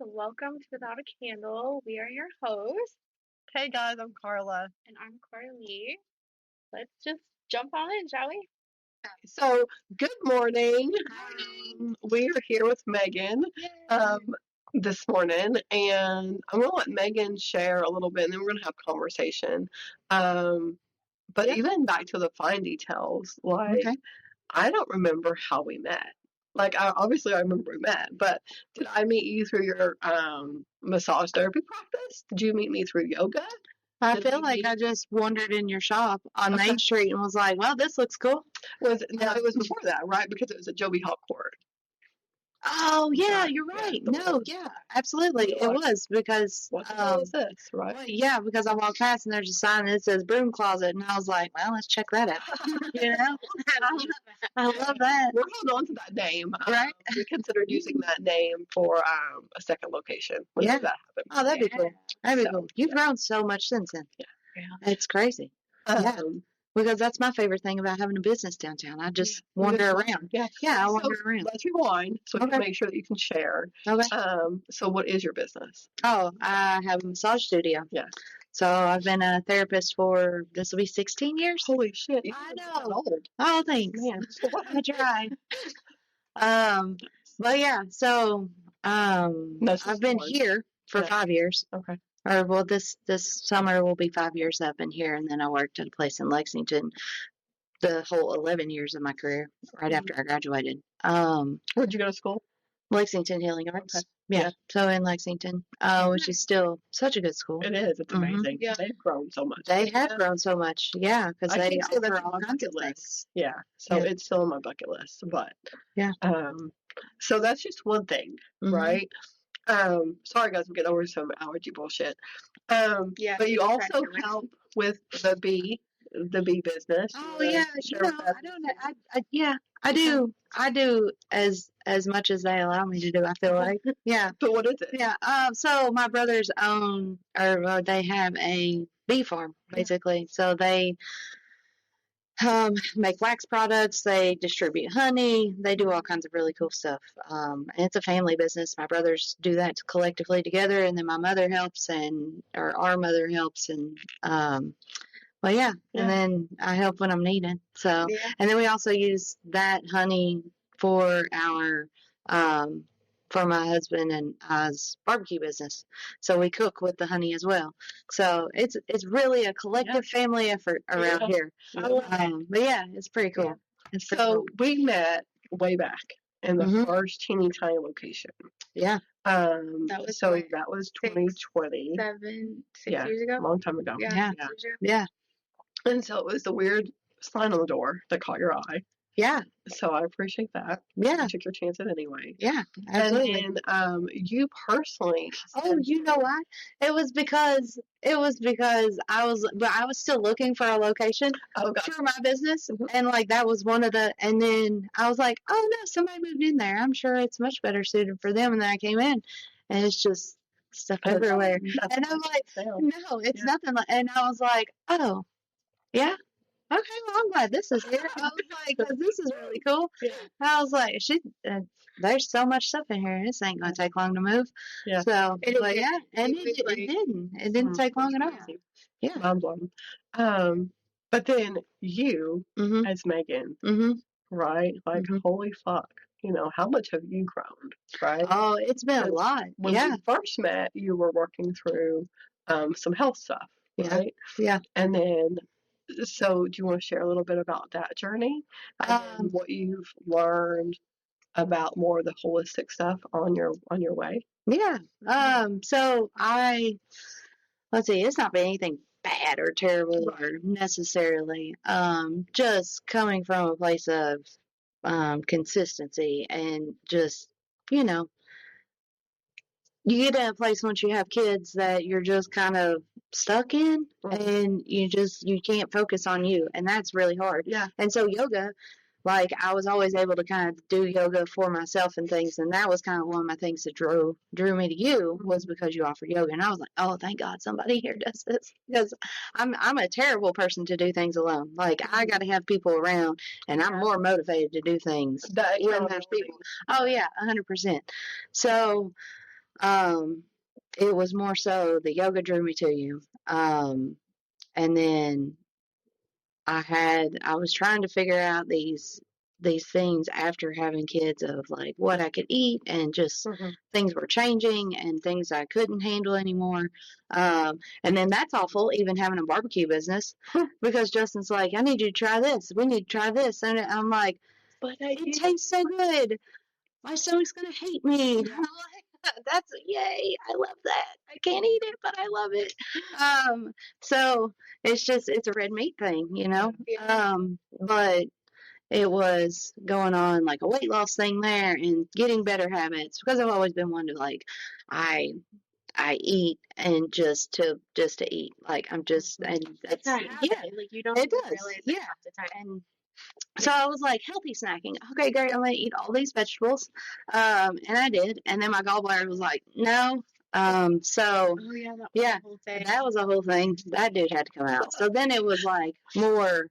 Welcome to Without a Candle. We are your hosts, Hey guys, I'm Carla. and I'm Carlie. Let's just jump on in, shall we? So, good morning. We are here with Magan this morning, and I'm going to let Magan share a little bit, and then we're going to have conversation. But even back to the fine details, like, I don't remember how we met. Like, obviously I remember we met, but did I meet you through your massage therapy practice? Did you meet me through yoga? I feel like I just wandered in your shop on Main Street and was like, well, this looks cool. It was before that, right? Because it was at Joby Hawk Court. Oh, yeah, you're right. Absolutely. It was because, what the hell is this, right? Well, yeah, because I walked past and there's a sign that says broom closet, and I was like, well, let's check that out. I love that. We're holding on to that name. Right? We considered using that name for a second location. Yeah. That happened. Oh, that'd be cool. That'd be cool. You've grown so much since then. Yeah. It's crazy. Because that's my favorite thing about having a business downtown. I just wander around. Yeah, I wander around. Let's rewind so we can make sure that you can share. Okay. So what is your business? Oh, I have a massage studio. Yeah. So I've been a therapist for, this will be 16 years. Holy shit. I know. Old. Oh, thanks. Man. I tried. But yeah, so I've been here for 5 years. Okay. Or well, this summer will be 5 years that I've been here, and then I worked at a place in Lexington the whole 11 years of my career right after I graduated. Where'd you go to school? Lexington Healing Arts. Okay. Yeah, so in Lexington, which is still such a good school. It is. It's amazing. Yeah, they've grown so much. They have grown so much. Yeah, because they offer all kinds of things. Yeah, so it's still on my bucket list, but so that's just one thing, right? Sorry guys, I'm getting over some allergy bullshit. But you also help with the bee business. Oh yeah, I do. I do as much as they allow me to do. I feel like, But what is it? Yeah. So my brothers own, or they have a bee farm basically. So they make wax products. They distribute honey. They do all kinds of really cool stuff. And it's a family business. My brothers do that collectively together, and then my mother helps, or our mother helps, and and then I help when I'm needed. So, and then we also use that honey for our, for my husband and I's barbecue business. So we cook with the honey as well. So it's really a collective family effort around here. But yeah, it's pretty cool. So we met way back in the first teeny tiny location. Yeah. That was 2020. 6 years ago? A long time ago. Yeah. And so it was the weird sign on the door that caught your eye. Yeah. So I appreciate that. Yeah. You took your chances anyway. Yeah, absolutely. And then you personally. Oh, you know what? It was because I was still looking for a location for my business. And like that was one of the, and then I was like, oh no, somebody moved in there. I'm sure it's much better suited for them. And then I came in and it's just stuff everywhere. And I'm like, no, it's nothing like, and I was like, oh, yeah. Okay, well, I'm glad this is here. I was like, 'cause this is really cool. Yeah. I was like, there's so much stuff in here. This ain't going to take long to move. Yeah. So, it didn't. It didn't take long at all. Yeah. Mind blown. But then you, as Magan, right? Like, holy fuck. You know, how much have you grown, right? Oh, it's been a lot. When we first met, you were working through some health stuff, right? Yeah. And then, so do you want to share a little bit about that journey and what you've learned about more of the holistic stuff on your way? Yeah. So let's see, it's not been anything bad or terrible or necessarily, just coming from a place of consistency and just, you know, you get in a place once you have kids that you're just kind of stuck in and you can't focus on you, and that's really hard. Yeah. And so yoga, like I was always able to kind of do yoga for myself and things, and that was kind of one of my things that drew me to you, was because you offered yoga. And I was like, oh, thank God somebody here does this, because I'm a terrible person to do things alone. Like I got to have people around, and I'm more motivated to do things when there's people. Oh yeah, 100%. So It was more so the yoga drew me to you. And then I was trying to figure out these things after having kids of like what I could eat, and just things were changing and things I couldn't handle anymore. And then that's awful, even having a barbecue business, because Justin's like, I need you to try this. We need to try this. And I'm like, But it tastes so good. My stomach's going to hate me. I'm like, that's yay. I love that. I can't eat it, but I love it. So it's a red meat thing, you know? But it was going on like a weight loss thing there and getting better habits, because I've always been one to like, I eat and just to eat. Like I'm just, and that's, yeah, like you don't it does. realize Yeah. half the time. And so I was like, healthy snacking. Okay, great. I'm going to eat all these vegetables. And I did. And then my gallbladder was like, no. So, Oh yeah, that was yeah, the whole thing. that was a whole thing. That dude had to come out. So then it was like more,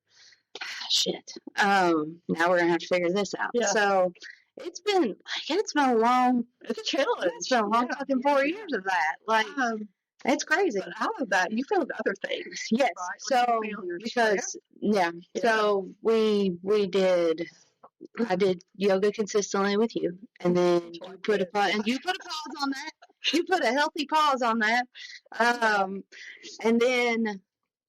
shit. Now we're going to have to figure this out. Yeah. So it's been a long, it's a challenge. It's been a long fucking 4 years of that. Like, it's crazy. But out of that, you found other things. Yes. Right? So Like you found your because strength. so we did. I did yoga consistently with you, and then you put a pause on that. You put a healthy pause on that, and then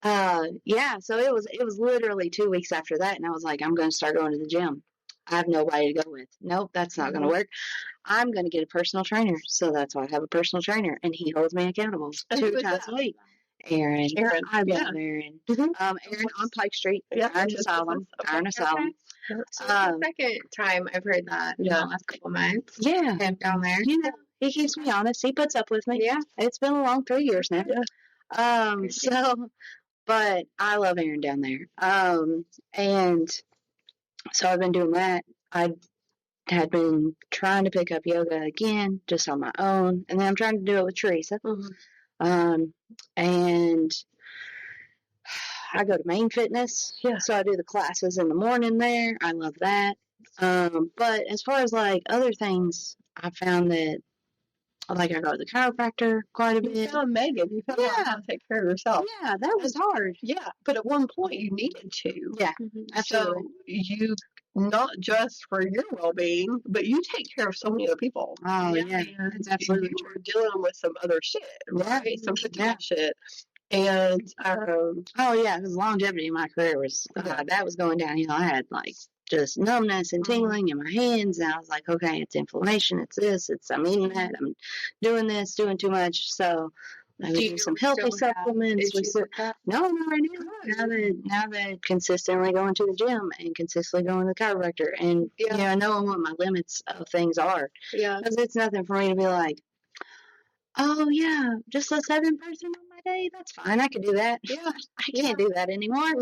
so it was literally 2 weeks after that, and I was like, I'm going to start going to the gym. I have nobody to go with. Nope, that's not going to work. I'm going to get a personal trainer. So that's why I have a personal trainer, and he holds me accountable 2 times a week. Aaron. I love Aaron. Aaron on Pike Street. Iron Asylum. So the second time I've heard that in the last couple months. Yeah. Him down there. You know, he keeps me honest. He puts up with me. Yeah. It's been a long 3 years now. But I love Aaron down there. And so I've been doing that. I had been trying to pick up yoga again, just on my own, and then I'm trying to do it with Teresa. And I go to Main Fitness, so I do the classes in the morning there. I love that. But as far as like other things, I found that like I go to the chiropractor quite a bit. You found Megan. You found out how to take care of yourself. Yeah, that was hard. Yeah, but at one point you needed to. Yeah, absolutely. So you, not just for your well-being, but you take care of so many other people. Oh, yeah, that's absolutely true. You were dealing with some other shit, right? Some potential shit. And, because longevity in my career was, that was going downhill. I had, like, just numbness and tingling in my hands, and I was like, okay, it's inflammation, it's this, I'm eating that, I'm doing this, doing too much, so I would do some healthy supplements. No, right now that consistently going to the gym and consistently going to the chiropractor, and knowing what my limits of things are. Yeah, because it's nothing for me to be like, oh yeah, just a 7 person on my day, that's fine, I can do that. Yeah, I can't do that anymore.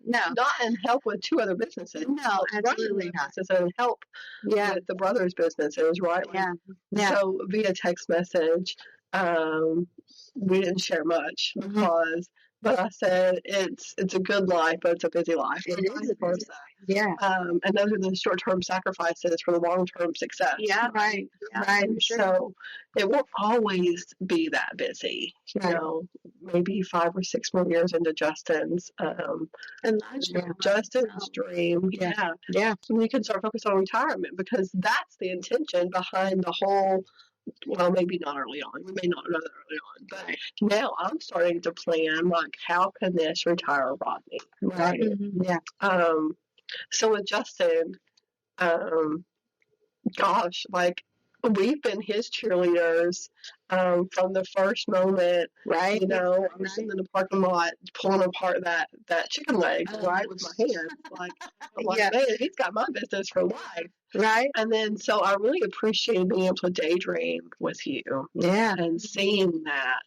No, not and help with 2 other businesses. No, absolutely not. And help with the brothers' businesses, right? So via text message, we didn't share much because, but I said it's a good life, but it's a busy life. It is a busy life. Yeah. And those are the short-term sacrifices for the long-term success. Yeah, right. Right. Sure. So it won't always be that busy. You know, maybe 5 or 6 more years into Justin's Justin's dream. Yeah. So we can start focusing on retirement, because that's the intention behind the whole. Well, maybe not early on. We may not know that early on, but now I'm starting to plan, like, how can this retire Rodney? Right? Yeah. So with Justin, gosh, like, we've been his cheerleaders from the first moment. Right. You know, I'm sitting in the parking lot pulling apart that chicken leg, right, with my hands. Like, man, he's got my business for life. Right. And then, so I really appreciate being able to daydream with you. Yeah. And seeing that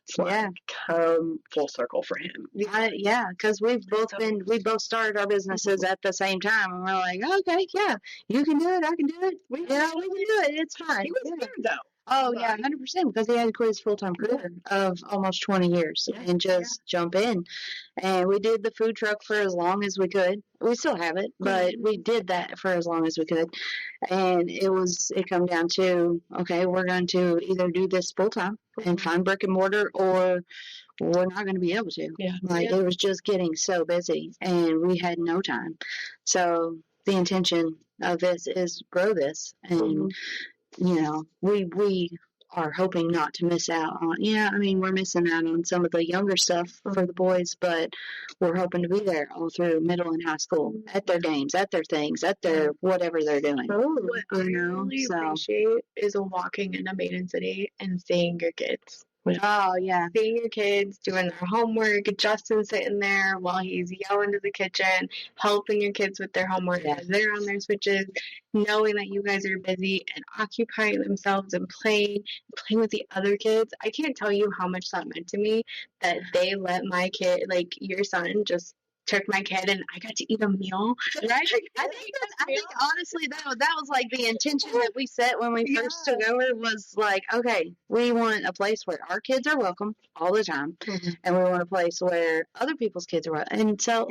come full circle for him. Yeah. Because we both started our businesses at the same time. And we're like, okay, yeah, you can do it. I can do it. We can do it. It's fine. He was scared, though. Oh, yeah, 100%, because he had to quit his full-time career of almost 20 years and just jump in. And we did the food truck for as long as we could. We still have it, but we did that for as long as we could. And it come down to, okay, we're going to either do this full-time and find brick and mortar, or we're not going to be able to. Yeah. It was just getting so busy, and we had no time. So the intention of this is grow this, and we are hoping not to miss out on. We're missing out on some of the younger stuff for the boys, but we're hoping to be there all through middle and high school, at their games, at their things, at their whatever they're doing. What I really appreciate is walking into Maiden City and seeing your kids. Oh, yeah. Seeing your kids doing their homework, Justin sitting there while he's yelling to the kitchen, helping your kids with their homework. Yeah. They're on their switches, knowing that you guys are busy and occupying themselves and playing with the other kids. I can't tell you how much that meant to me that they let my kid, like your son, just took my kid and I got to eat a meal. Right? I think honestly that was like the intention that we set when we first took over, was like, okay, we want a place where our kids are welcome all the time, and we want a place where other people's kids are welcome. And so,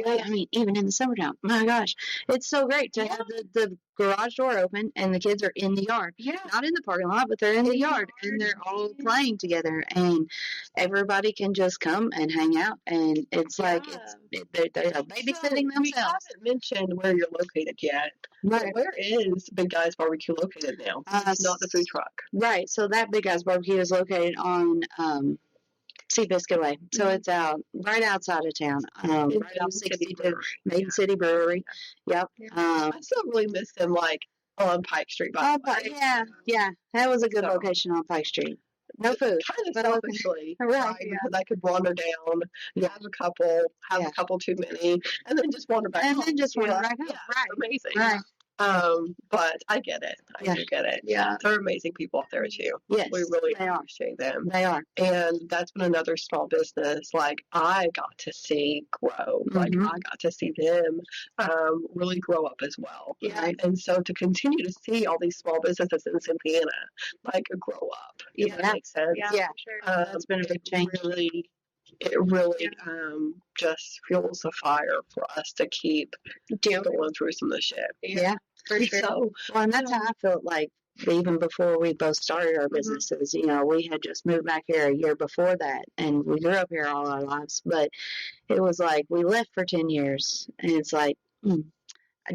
even in the summertime, my gosh, it's so great to have the garage door open and the kids are in the yard. Yeah. Not in the parking lot, but they're in the yard and they're all playing together, and everybody can just come and hang out, and it's like they're babysitting themselves. We haven't mentioned where you're located yet. Right. Where is Big Guy's Barbecue located now? It's not the food truck. Right. So that Big Guy's Barbecue is located on Seabiscuit Way. So it's right outside of town. Right off 62, Maiden City Brewery. Yep. I still really miss them, like, on Pike Street, by the way. Yeah. That was a good location on Pike Street. No food. Kind of selfishly. Right. Because I could wander down, have a couple too many, and then just wander back home. And then just wander back home. Right. Amazing. Right. But I get it. I do get it. Yeah. They're amazing people out there too. Yes. We really appreciate them. They are. And that's been another small business like I got to see grow. Like I got to see them really grow up as well. Yeah. Right? And so to continue to see all these small businesses in Cynthiana like grow up. If that makes sense. Yeah. Sure. That's been a big change. It really just fuels the fire for us to keep going through some of the shit. Yeah, for sure. So, and that's how I felt like even before we both started our businesses. We had just moved back here a year before that, and we grew up here all our lives. But it was like we left for 10 years, and it's like, I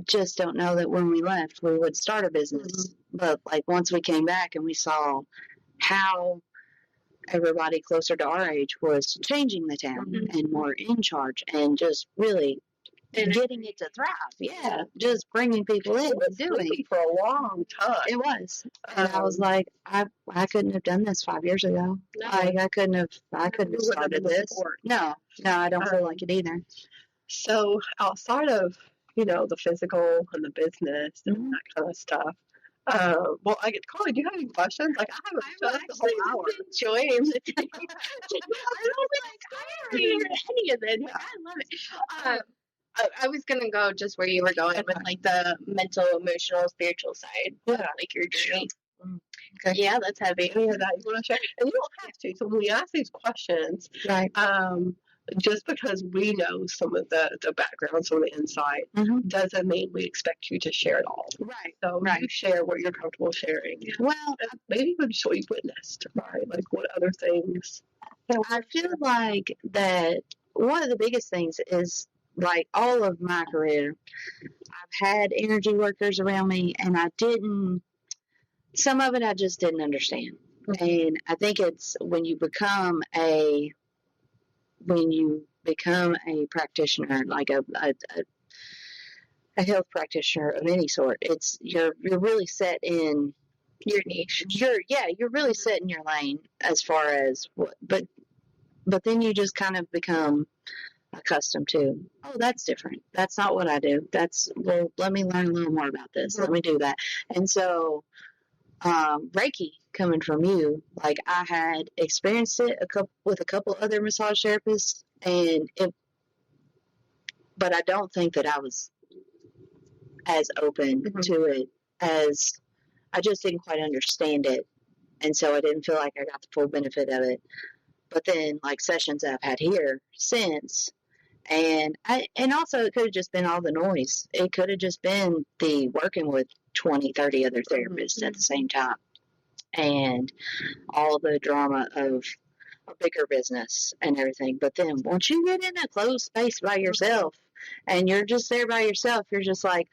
just don't know that when we left we would start a business. But like once we came back and we saw how everybody closer to our age was changing the town and more in charge and just really getting it to thrive. Yeah, just bringing people in and doing it for a long time. It was, and I was like, I couldn't have done this 5 years ago. No. I couldn't have started this. No, I don't feel like it either. So outside of the physical and the business and that kind of stuff. Well, Carly, do you have any questions? Like, I haven't the whole hour. Enjoying it. I don't hear any of it. I love it. I was gonna go just where you were going with like the mental, emotional, spiritual side. Like your journey. Okay. Yeah, that's heavy. Any of that you want to share? And you don't have to. So when we ask these questions, right? Just because we know some of the background, some of the insight, doesn't mean we expect you to share it all. Right. So you share what you're comfortable sharing. Well, maybe even just what you've witnessed, right? Like what other things. I feel like that one of the biggest things is, like, all of my career, I've had energy workers around me, and some of it I just didn't understand. And I think it's when you become a practitioner, like a health practitioner of any sort, you're really set in your niche. You're really set in your lane as far as but then you just kind of become accustomed to, that's different. That's not what I do. Let me learn a little more about this. Let me do that. And so Reiki coming from you, like I had experienced it with a couple other massage therapists, but I don't think that I was as open to it as I just didn't quite understand it And so I didn't feel like I got the full benefit of it. But then, like, sessions I've had here since, and also it could have just been all the noise. It could have just been the working with 20, 30 other therapists at the same time, and all the drama of a bigger business and everything. But then once you get in a closed space by yourself and you're just there by yourself, you're just like,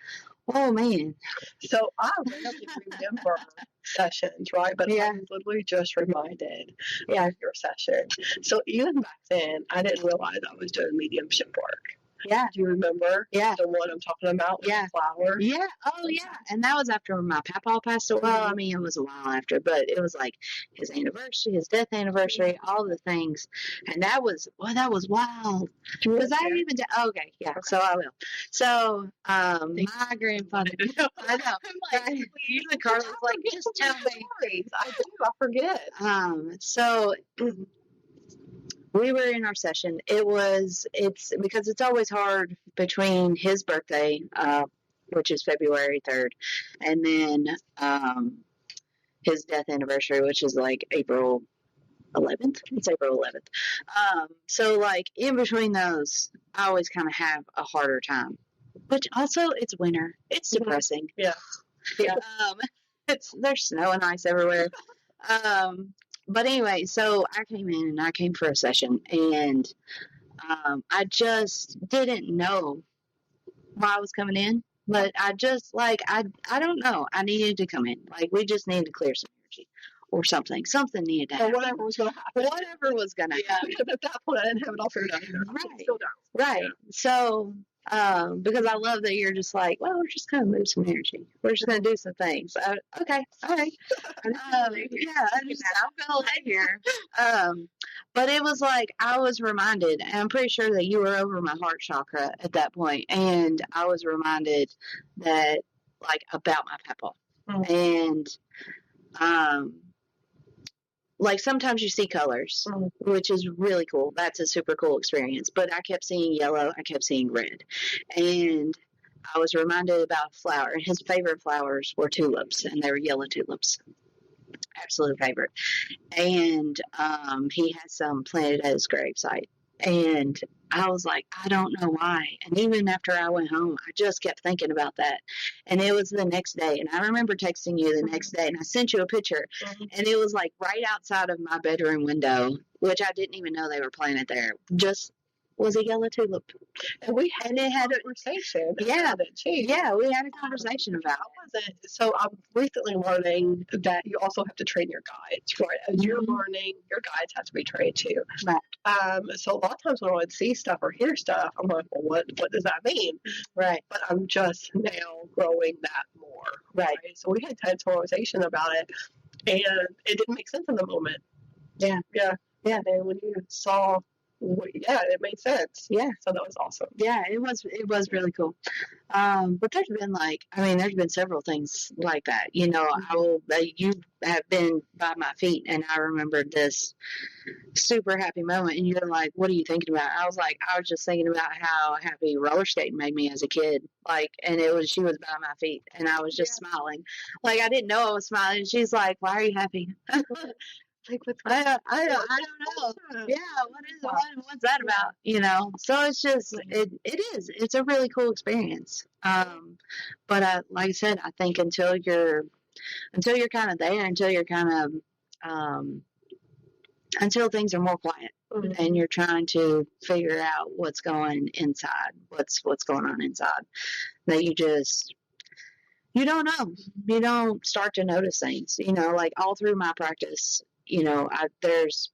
oh man. So I rarely remember sessions, right? But I was literally just reminded of your session. So even back then, I didn't realize I was doing mediumship work. Yeah. Do you remember? Yeah. The one I'm talking about with the flowers? Yeah. Oh, yeah. And that was after my papa passed away. Well, I mean, it was a while after, but it was like his anniversary, his death anniversary, all the things. And that was wild. Because I didn't even, okay, yeah, so I will. So, my grandfather, I know. I'm like, usually Carla's like, just tell me. I do, I forget. So, we were in our session. It's because it's always hard between his birthday, which is February 3rd, and then his death anniversary, which is like April 11th. It's April 11th. So like in between those, I always kind of have a harder time. But also, it's winter. It's depressing. Yeah. There's snow and ice everywhere. But anyway, so I came in and I came for a session, and I just didn't know why I was coming in, but I just I don't know. I needed to come in. Like, we just needed to clear some energy or something. Something needed to happen. Or whatever was going to happen. Whatever was going to happen. Because at that point, I didn't have it all figured out. Right. Still don't. Right. Yeah. So, because I love that you're just like, well, we're just going to move some energy. We're just going to do some things. Okay. All right. I'm going to lay here. But it was like, I was reminded, and I'm pretty sure that you were over my heart chakra at that point, and I was reminded that, like, about my papa. And, like, sometimes you see colors, which is really cool. That's a super cool experience. But I kept seeing yellow. I kept seeing red. And I was reminded about a flower. And his favorite flowers were tulips, and they were yellow tulips. Absolute favorite. And he had some planted at his gravesite. And I was like, I don't know why. And even after I went home, I just kept thinking about that. And it was the next day. And I remember texting you the next day, and I sent you a picture. And it was like right outside of my bedroom window, which I didn't even know they were planted there. Just was a yellow tulip. And we had a conversation. Yeah. We had a conversation about it. So I'm recently learning that you also have to train your guides, right? As you're learning, your guides have to be trained too. Right. So a lot of times when I would see stuff or hear stuff, I'm like, well, what does that mean? Right. But I'm just now growing that more. Right. So we had a conversation about it, and it didn't make sense in the moment. Yeah. And when you saw, it made sense. Yeah. So that was awesome. Yeah, it was really cool. But there's been several things like that. You know, you have been by my feet, and I remembered this super happy moment, and you're like, what are you thinking about? I was just thinking about how happy roller skating made me as a kid. Like, and she was by my feet, and I was just smiling. Like, I didn't know I was smiling. And she's like, why are you happy? Like, I don't know. Yeah, what's that about? You know, so it's just it's a really cool experience. But like I said, I think until you're kind of there, until you're kind of until things are more quiet, and you're trying to figure out what's going inside, what's going on inside, that you don't know. You don't start to notice things. You know, like all through my practice. You know, there's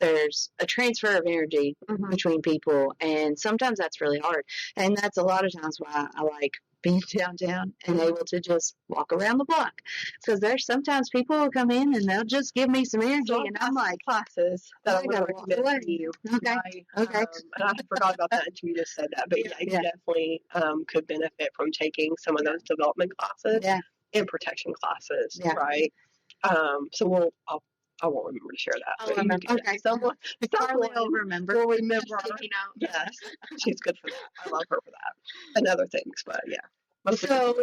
a transfer of energy between people, and sometimes that's really hard. And that's a lot of times why I like being downtown and able to just walk around the block. Because there's sometimes people will come in and they'll just give me some energy, and I'm like, classes that I gotta walk away. You. Okay. Okay. And I forgot about that until you just said that. But you definitely could benefit from taking some of those development classes and protection classes, right? So I won't remember to share that. I'll remember. Okay. Someone will remember. Will remember. Yes. She's good for that. I love her for that. And other things, but yeah. So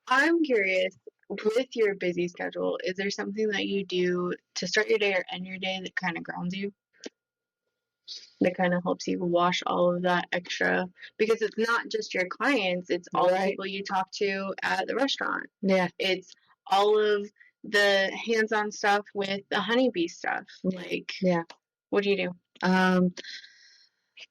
I'm curious, with your busy schedule, is there something that you do to start your day or end your day that kind of grounds you? That kind of helps you wash all of that extra, because it's not just your clients, it's all the people you talk to at the restaurant. Yeah. It's all of the hands-on stuff with the honeybee stuff. Like, Yeah. what do you do? I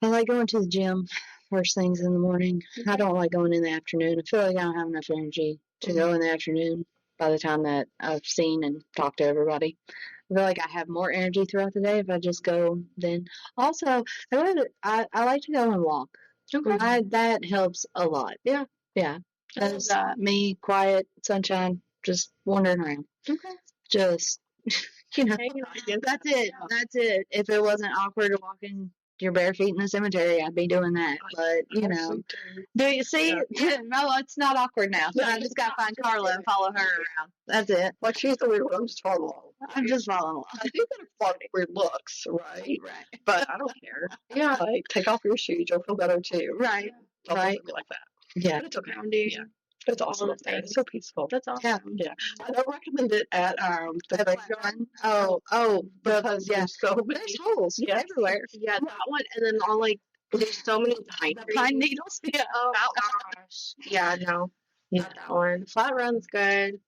like going to the gym first things in the morning. I don't like going in the afternoon. I feel like I don't have enough energy to go in the afternoon by the time that I've seen and talked to everybody. I feel like I have more energy throughout the day if I just go then. Also, I like to go and walk. Okay. That helps a lot. Yeah. Yeah. That's me, quiet, sunshine, just wandering around. Okay. Just, that's it. That's it. If it wasn't awkward walking your bare feet in the cemetery, I'd be doing that. But, do you see? Yeah. No, it's not awkward now. So I just got to find Carla and follow her around. That's it. Like, she's the weird one. I'm just following along. I'm just following along. I do get a flirt weird looks, right? Right. But I don't care. Yeah. Like, take off your shoes. You'll feel better, too. Right. Don't Right. be like that. Yeah. But it's okay. Yeah. It's awesome up there. It's so peaceful. That's awesome. Yeah. I don't recommend it at the graveyard. Because there's so many. There's holes everywhere. Yeah, that one, and then all there's so many pine needles. Yeah. Oh gosh. Yeah, no. Not that one. Flat Run's good.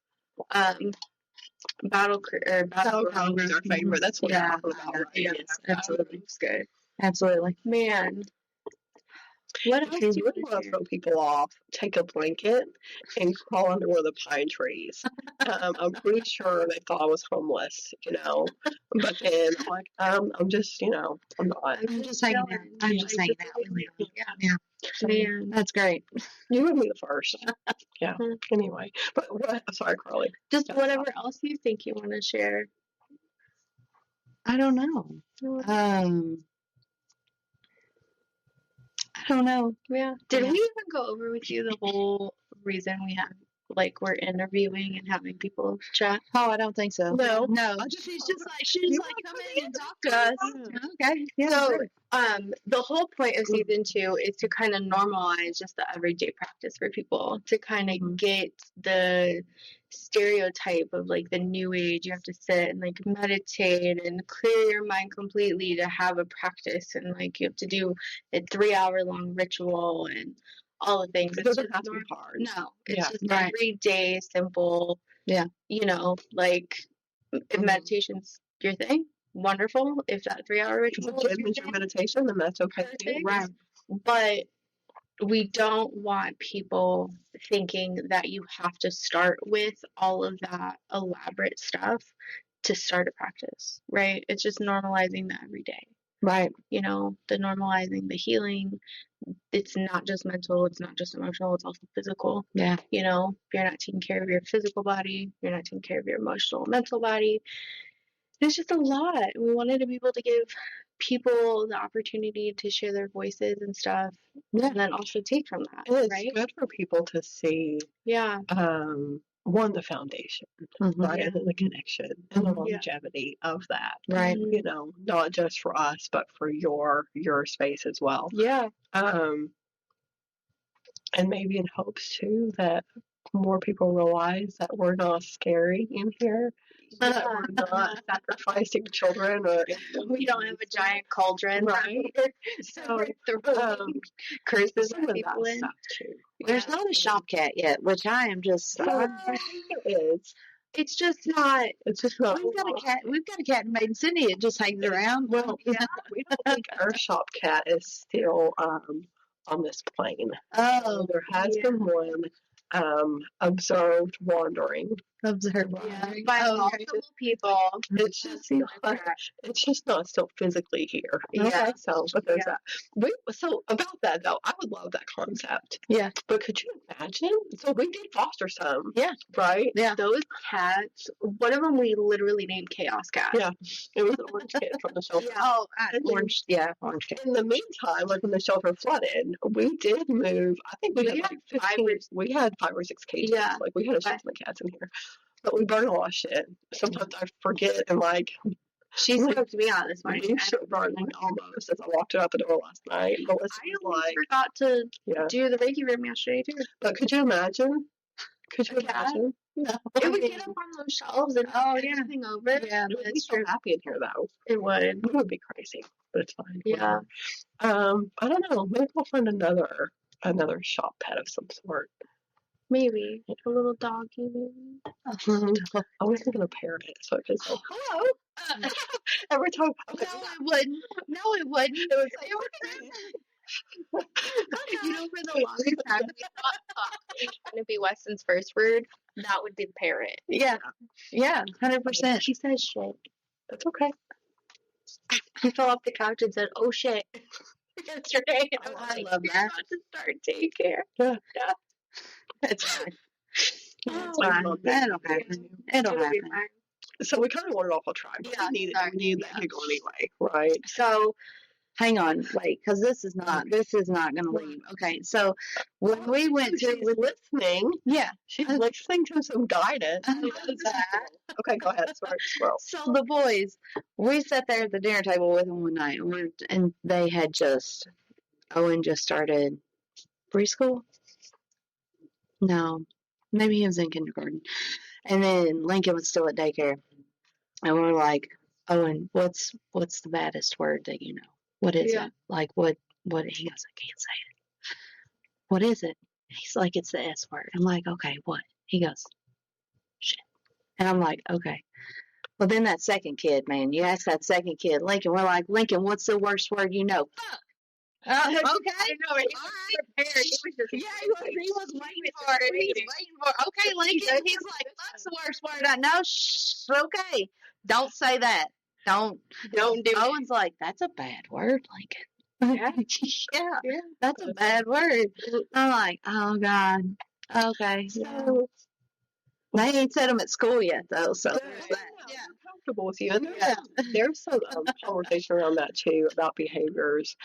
Battle Ground is our favorite. That's what we're talking about. Right? Yes, absolutely. It's good. Absolutely. Man. What else If do you you really want to throw people off, take a blanket and crawl under one of the pine trees. I'm pretty sure they thought I was homeless, But then I'm like, I'm just, I'm not. I'm just hanging out. I'm just hanging out. Yeah. Man. That's great. You would be the first. Yeah. Anyway, but sorry, Carly. Just whatever else you think you want to share. I don't know. I don't know. Yeah. Did we even go over with you the whole reason we have, we're interviewing and having people chat? Oh, I don't think so. No. She's just like, come in and talk to us. Okay. Yeah. So, the whole point of season 2 is to kind of normalize just the everyday practice for people, to kind of get the stereotype of the new age. You have to sit and meditate and clear your mind completely to have a practice, and you have to do a 3-hour-long ritual and all the things. It doesn't have to be hard. No, it's just everyday, simple. Yeah. If meditation's your thing, wonderful. If that 3-hour ritual is your meditation, then that's okay too. Right. But we don't want people thinking that you have to start with all of that elaborate stuff to start a practice, right? It's just normalizing the everyday. Right. The normalizing the healing. It's not just mental, it's not just emotional, it's also physical. Yeah. If you're not taking care of your physical body, you're not taking care of your emotional, mental body. It's just a lot. We wanted to be able to give people the opportunity to share their voices and stuff, and then also take from that. It's good for people to see. Yeah. One, the foundation, right, and then the connection and the longevity of that, right? Not just for us, but for your space as well. Yeah. And maybe in hopes too that more people realize that we're not scary in here. That we're not sacrificing children, or we don't have a giant cauldron, right? So curses some of people that in. stuff too. There's not a shop cat yet, which I am just. I think there is. It's just not. It's just not. We've got a cat. We've got a cat in Maiden City. It just hangs around. Well, we don't think our shop cat is still on this plane. Oh, there has been one observed wandering. Observed by multiple people. It's just not still physically here. Yeah. So, but there's that. So about that though, I would love that concept. Yeah. But could you imagine? So we did foster some. Yeah. Right. Yeah. Those cats. One of them we literally named Chaos Cat. Yeah. It was an orange kid from the shelter. Yeah. Oh, orange. Yeah, orange kid. In the meantime, when the shelter flooded, we did move. I think we had 15. We had 5 or 6 cages. Yeah. We had a shit ton of cats in here. But we burn a lot of shit. Sometimes I forget and she spoke to me on this morning. Shit burned almost as I walked out the door last night. I almost forgot to do the Reiki room yesterday too. But could you imagine? Could you imagine? No. It would get up on those shelves and everything over. Yeah, It would be that's so true. happy in here, though. It would. It would be crazy, but it's fine. Yeah. Whatever. I don't know. Maybe we'll find another shop pet of some sort. Maybe a little doggy. Maybe. I was thinking a parrot, so it could say hello every time. Okay. No, it wouldn't. No, it wouldn't. It would say, You know, for the longest time, we thought was going to be Weston's first word. That would be the parrot. Yeah. Yeah, 100%. She says shit. That's okay. He fell off the couch and said, "Oh shit." Yesterday. Oh, I'm I like, love "You're that. about to start daycare." Yeah. It's fine. It's Oh, fine. love It'll happen. It'll It'll be happen. fine. So we kind of wanted off a track. But Yeah, we need sorry. that giggle anyway, right? So, hang on, wait, because this is not going to leave. Okay, so when we went She's to, listening. yeah, She's listening to some guidance. I love that. Okay, go ahead. Sorry, squirrel. So the boys, we sat there at the dinner table with them one night, and they had Owen just started preschool. No, maybe he was in kindergarten, and then Lincoln was still at daycare, and we're like, Owen, what's the baddest word that you know? What is Yeah. it? Like what? He goes, I can't say it. What is it? He's like, it's the S word. I'm like, okay, what? He goes, shit. And I'm like, okay. Well, then that second kid, man, you ask that second kid, Lincoln, we're like, Lincoln, what's the worst word you know? Fuck. Okay. I know, he All was right. prepared. He was just Yeah, he was waiting for it. He was waiting for it. Okay, Lincoln. He's like, that's the worst word I know. Shh. Okay. Don't say that. Don't Don't do it. Owen's like, that's a bad word, Lincoln. Yeah. Yeah, Yeah. that's a bad word. I'm like, oh God. Okay. So They ain't said them at school yet, though. So they're there's that. comfortable with you, and Yeah. there's some conversation around that too about behaviors.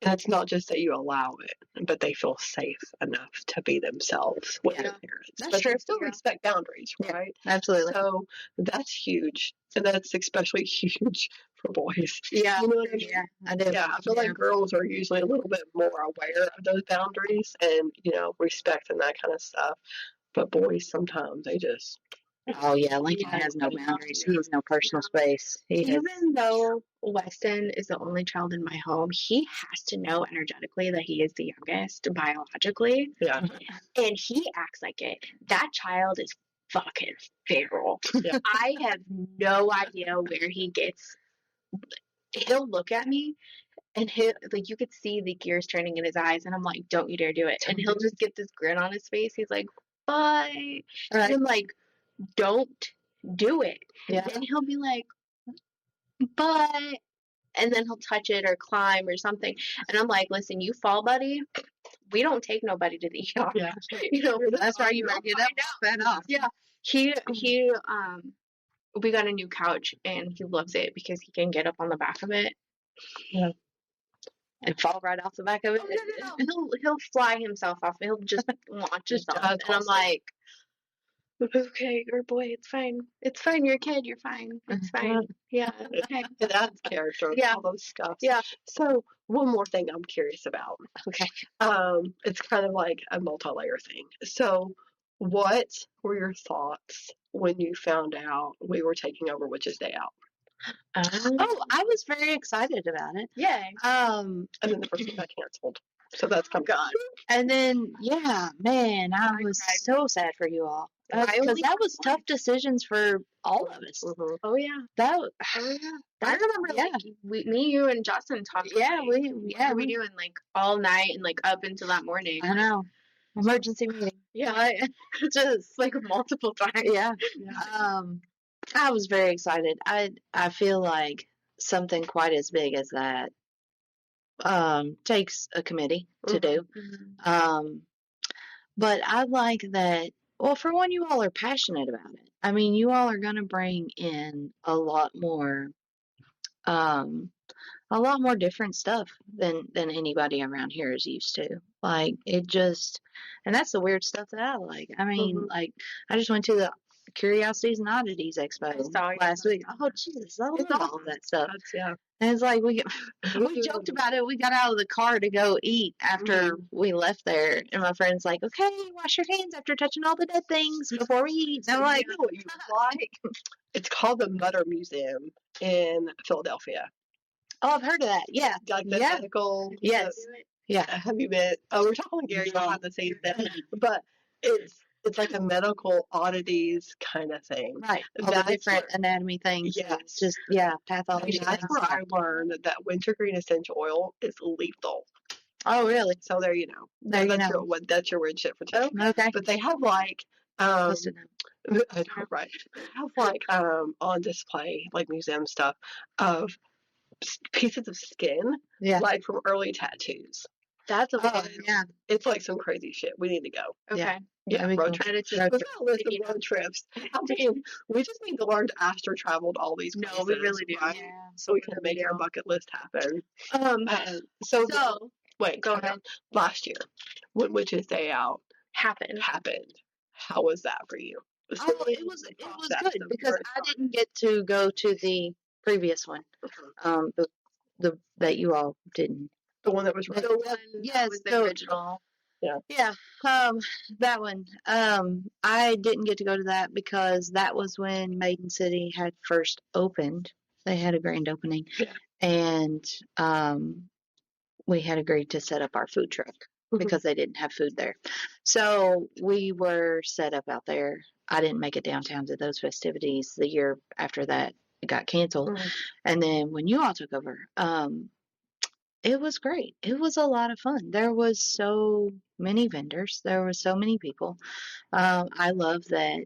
And it's not just that you allow it, but they feel safe enough to be themselves with their parents. That's but true. they still Yeah. respect boundaries, Yeah. right? Absolutely. So that's huge, and that's especially huge for boys. Yeah. You know what I mean? Yeah, I do. Yeah, I feel like girls are usually a little bit more aware of those boundaries and, respect and that kind of stuff. But boys, sometimes they just. Oh yeah, Lincoln Yeah. has no boundaries. He has no personal space. Even though Weston is the only child in my home, he has to know energetically that he is the youngest biologically, Yeah. and he acts like it. That child is fucking feral. Yeah. I have no idea where he gets. He'll look at me, and you could see the gears turning in his eyes, and I'm like, "Don't you dare do it!" And he'll just get this grin on his face. He's like, "Bye," and I'm like, "Don't do it." Yeah. And he'll be like, "But," and then he'll touch it or climb or something. And I'm like, "Listen, you fall, buddy. We don't take nobody to the ER." Yeah. That's why you better get up and fed off. Yeah. He we got a new couch and he loves it because he can get up on the back of it. Yeah. And fall right off the back of it. Oh, no. He'll fly himself off. He'll just launch himself. And I'm awesome. like, okay, or boy, it's fine. It's fine. You're a kid. You're fine. It's fine. Yeah. Okay. It adds character. Yeah. All those stuff. Yeah. So one more thing I'm curious about. Okay. It's kind of like a multi-layer thing. So what were your thoughts when you found out we were taking over Witch's Day Out? Oh, I was very excited about it. Yay. And then the first one got canceled. So that's come gone. And then, yeah, man, I was cried. so sad for you all. I Because only that was cried. tough decisions for all of us. Mhm. Oh yeah. That, Oh yeah. I that remember yeah. like me, you, and Justin talked. Yeah, like, we what are we doing like all night and like up until that morning. I know. Emergency meeting. Yeah. Just Like multiple times. yeah. I was very excited. I feel like something quite as big as that takes a committee to do. Mhm. But I like that. Well, for one, you all are passionate about it. I mean, you all are going to bring in a lot more different stuff than anybody around here is used to. Like it just, and that's the weird stuff that I like. I mean, Mhm. like I just went to Curiosities and Oddities Expo saw you last on week. Oh, Jesus, I love all of that stuff. Yeah. And it's like we joked about it. We got out of the car to go eat after we left there, and my friend's like, "Okay, wash your hands after touching all the dead things before we eat." And I'm like, You know what you like? It's called the Mutter Museum in Philadelphia. "Oh, I've heard of that. Yeah, Like the yeah, medical. yes, yeah." Have you been? Oh, we're talking to Gary behind the scenes there, but it's like a medical oddities kind of thing. Right. All the different anatomy things. Yes. It's just, pathology. That's where I learned that wintergreen essential oil is lethal. Oh, really? So there you know. There you That's know. that's your weird shit for today. Okay. But they have like Supposed to know. I know, right? They have like on display like museum stuff of pieces of skin, Yeah. like from early tattoos. That's a Oh, yeah. It's like some crazy shit. We need to go. Okay. Yeah, That'd be road cool. trip. Add it to We've the got a list of road trips. I mean, we just need to learn to astro travel to all these places. No, we really do. Right? Yeah. So we can Really make our do. bucket list happen. So Wait, go time ahead. out. Last year, when Witches Day Out happened. how was that for you? Oh, it was good because I didn't get to go to the previous one. The that you all didn't. The one that was right. Yes, was the so- original. Yeah. That one. I didn't get to go to that because that was when Maiden City had first opened. They had a grand opening. Yeah. And we had agreed to set up our food truck because they didn't have food there. So we were set up out there. I didn't make it downtown to those festivities. The year after that, it got canceled. And then when you all took over, it was great. It was a lot of fun. There was so many vendors. There were so many people. I love that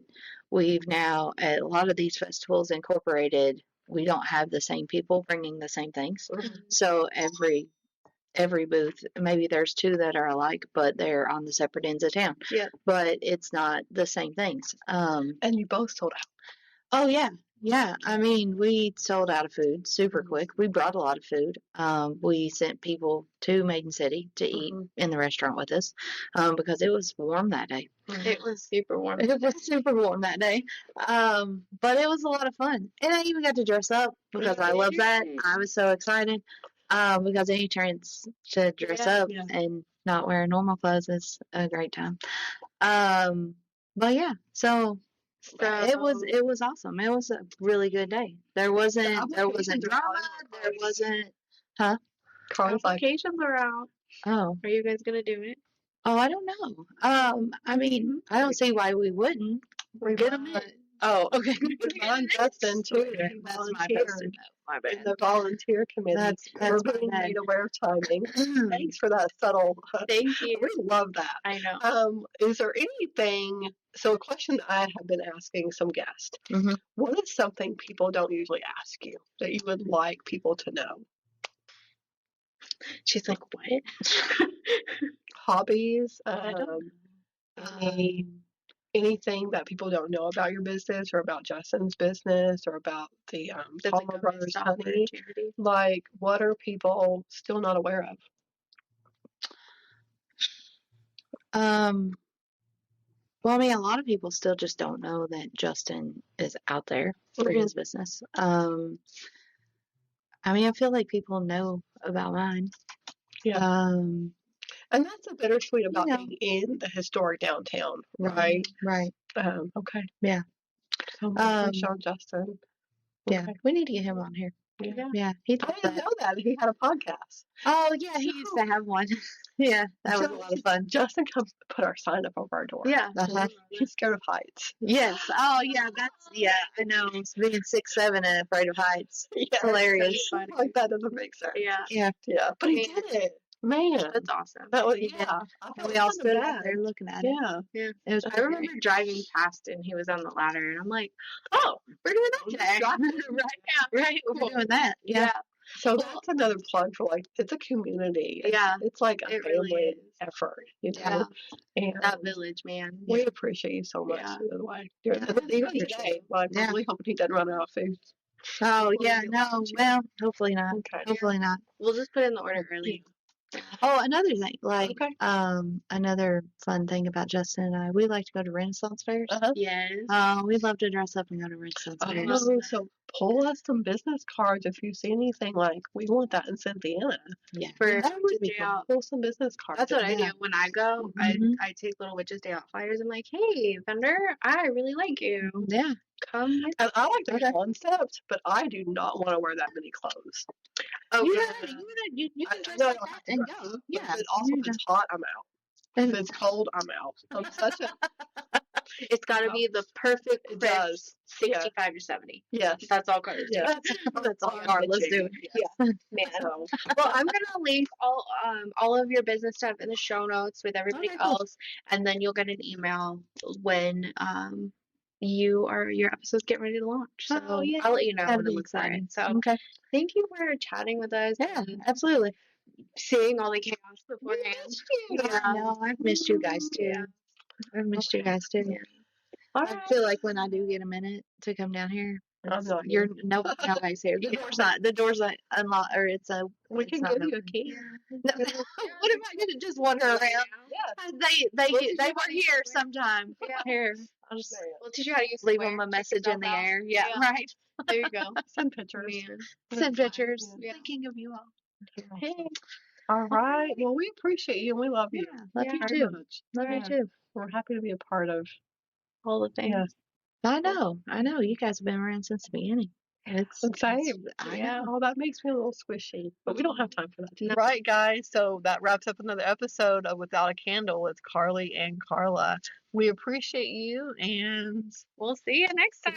we've now, at a lot of these festivals incorporated, we don't have the same people bringing the same things. So every booth, maybe there's two that are alike, but they're on the separate ends of town. Yeah. But it's not the same things. And you both sold out. Oh, yeah. Yeah. I mean, we sold out of food super quick. We brought a lot of food. We sent people to Maiden City to eat in the restaurant with us because it was warm that day. It was super warm. It was super warm that day. But it was a lot of fun. And I even got to dress up because I love that. I was so excited because any chance to dress up and not wear normal clothes is a great time. But yeah, so it was awesome. It was a really good day. There wasn't drama. There wasn't, huh? Applications are out. Oh. Are you guys gonna do it? Oh, I don't know. I mean, I don't see why we wouldn't. Get them in. Oh, okay. Mine, Justin, too. That's my best. My bad. In the volunteer committee. That's We're my being bad. made aware of timing. Thanks for that subtle. Thank you. We love that. I know. Is there anything? So, a question I have been asking some guests. Mhm. What is something people don't usually ask you that you would like people to know? She's like, what? Hobbies? I don't Anything that people don't know about your business or about Justin's business or about the That's a Palmer good Brothers stop Honey? for a charity. Like, what are people still not aware of? Well, I mean, a lot of people still just don't know that Justin is out there for his business. I mean, I feel like people know about mine. Yeah. And that's a bittersweet about know. being in the historic downtown, right? Right. Okay. Yeah. So much on Justin. Yeah. Okay. We need to get him on here. Yeah. Yeah. He I thought didn't that. know that he had a podcast. Oh, yeah. He used to have one. Yeah. That was a lot of fun. Justin comes to put our sign up over our door. Yeah. Uh-huh. He's scared of heights. Yes. Oh, yeah. I know. It's being 6'7" and afraid of heights. It's hilarious. Funny. Like, that doesn't make sense. Yeah. Yeah. Yeah. But he did it. Man. That's awesome. That was, He did. yeah. And we all stood out there looking at it. Yeah. Yeah. It was I remember driving past and he was on the ladder and I'm like, oh, we're doing that today. Right. We're doing that. Yeah. So that's another plug for, like, it's a community. It's like a it family really is. effort, you know. Yeah. And That village, man. we appreciate you so much, Yeah. by the way. Even today, like, Yeah. I'm really hoping he doesn't run out of food. Oh, yeah. No. Well, hopefully not. Okay. Hopefully not. We'll just put in the order early. Oh, another thing, like, Okay. another fun thing about Justin and I, we like to go to Renaissance fairs. Uh-huh. Yes. We love to dress up and go to Renaissance fairs. Oh, so pull us some business cards if you see anything like we want that in Cynthiana. Yeah. For That would Witches be Day cool. Out. Pull some business cards. That's what I Yeah. do when I go. Mhm. I take little Witches Day Out flyers. I'm like, hey, vendor, I really like you. Yeah. Come with And I like the Okay. concept, but I do not want to wear that many clothes. Oh, You, yeah. gotta- you I can dress know I like don't that have to and dress go. up, Yeah. but also you if it's hot, I'm out. And- If it's cold, I'm out. I'm such a. It's got to be the perfect It crisp does. 65 to 70. Yes. That's all Carla's Yeah. That's all I'm Carla's bitching. doing. Yes. Man. So, Well, I'm gonna link all of your business stuff in the show notes with everybody Okay, cool. else, and then you'll get an email when your episodes get ready to launch. So Oh, yeah. I'll let you know That'd when to be look for it. exciting. So Okay. thank you for chatting with us. Yeah, and absolutely. seeing all the chaos beforehand. I know. I've missed you guys too. Yeah. I've missed you guys too. Yeah. all I right. feel like when I do get a minute to come down here, I'm not you're here. nobody's here. The door's not unlocked, or it's a. We it's can not give you a open. key. No, what am I gonna just wander around? Yeah. They We'll teach they you were how to use here Twitter. sometime. Yeah. Here, I'll just We'll teach you how to use leave Square. them a Check message in yourself the out. air. Yeah, right. There you go. Send pictures. Man. Send pictures. Yeah. Thinking of you all. Hey. All right. Well, we appreciate you and we love you. Yeah, love Yeah. you Very too. much. Love Yeah. you too. We're happy to be a part of. All the things. Yeah. I know. You guys have been around since the beginning. Same. I Yeah. know. Oh, that makes me a little squishy, but we don't have time for that. No. Right, guys. So that wraps up another episode of Without a Candle with Carly and Carla. We appreciate you, and We'll see you next time.